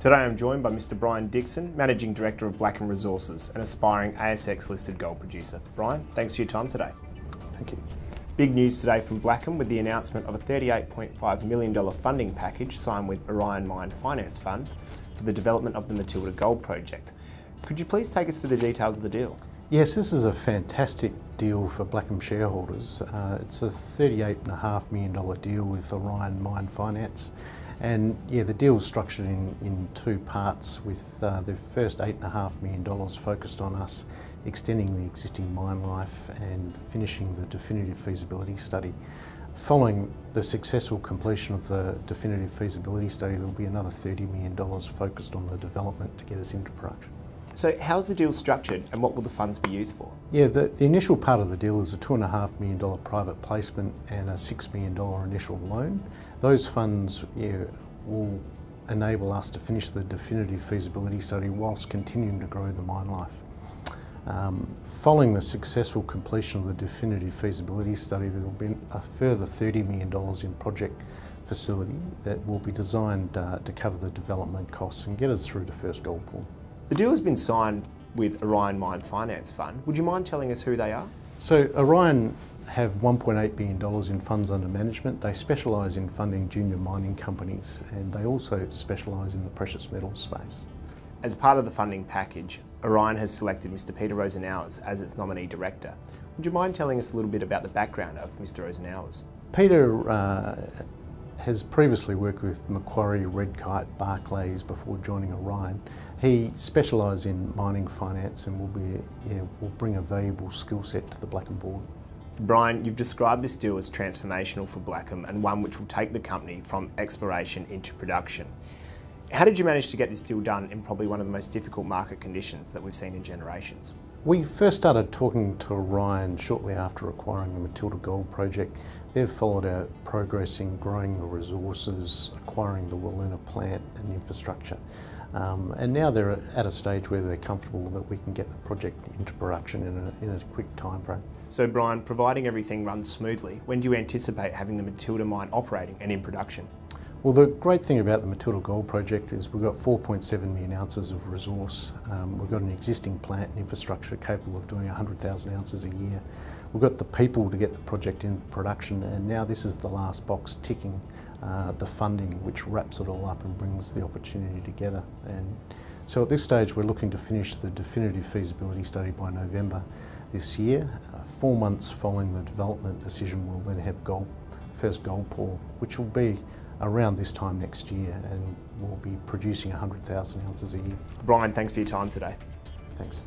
Today I'm joined by Mr. Bryan Dixon, Managing Director of Blackham Resources, an aspiring ASX listed gold producer. Bryan, thanks for your time today. Thank you. Big news today from Blackham with the announcement of a $38.5 million funding package signed with Orion Mine Finance Funds for the development of the Matilda Gold Project. Could you please take us through the details of the deal? Yes, this is a fantastic deal for Blackham shareholders. It's a $38.5 million deal with Orion Mine Finance. And yeah, the deal is structured in two parts, with the first $8.5 million focused on us extending the existing mine life and finishing the definitive feasibility study. Following the successful completion of the definitive feasibility study, there will be another $30 million focused on the development to get us into production. So how's the deal structured and what will the funds be used for? Yeah, the initial part of the deal is a $2.5 million private placement and a $6 million initial loan. Those funds will enable us to finish the definitive feasibility study whilst continuing to grow the mine life. Following the successful completion of the definitive feasibility study, there will be a further $30 million in project facility that will be designed to cover the development costs and get us through to first gold pour. The deal has been signed with Orion Mine Finance Fund. Would you mind telling us who they are? So Orion have $1.8 billion in funds under management. They specialise in funding junior mining companies, and they also specialise in the precious metals space. As part of the funding package, Orion has selected Mr. Peter Rosenauers as its nominee director. Would you mind telling us a little bit about the background of Mr. Rosenauers? Peter has previously worked with Macquarie, Redkite, Barclays before joining Orion. He specialises in mining finance and will bring a valuable skill set to the Blackham board. Bryan, you've described this deal as transformational for Blackham and one which will take the company from exploration into production. How did you manage to get this deal done in probably one of the most difficult market conditions that we've seen in generations? We first started talking to Orion shortly after acquiring the Matilda Gold Project. They've followed our progress in growing the resources, acquiring the Wiluna plant and infrastructure. And now they're at a stage where they're comfortable that we can get the project into production in a quick time frame. So Bryan, providing everything runs smoothly, when do you anticipate having the Matilda mine operating and in production? Well, the great thing about the Matilda Gold Project is we've got 4.7 million ounces of resource. We've got an existing plant and infrastructure capable of doing 100,000 ounces a year. We've got the people to get the project in production, and now this is the last box ticking, the funding, which wraps it all up and brings the opportunity together. And so at this stage, we're looking to finish the definitive feasibility study by November this year. 4 months following the development decision, we'll then have first gold pour, which will be around this time next year, and we'll be producing 100,000 ounces a year. Bryan, thanks for your time today. Thanks.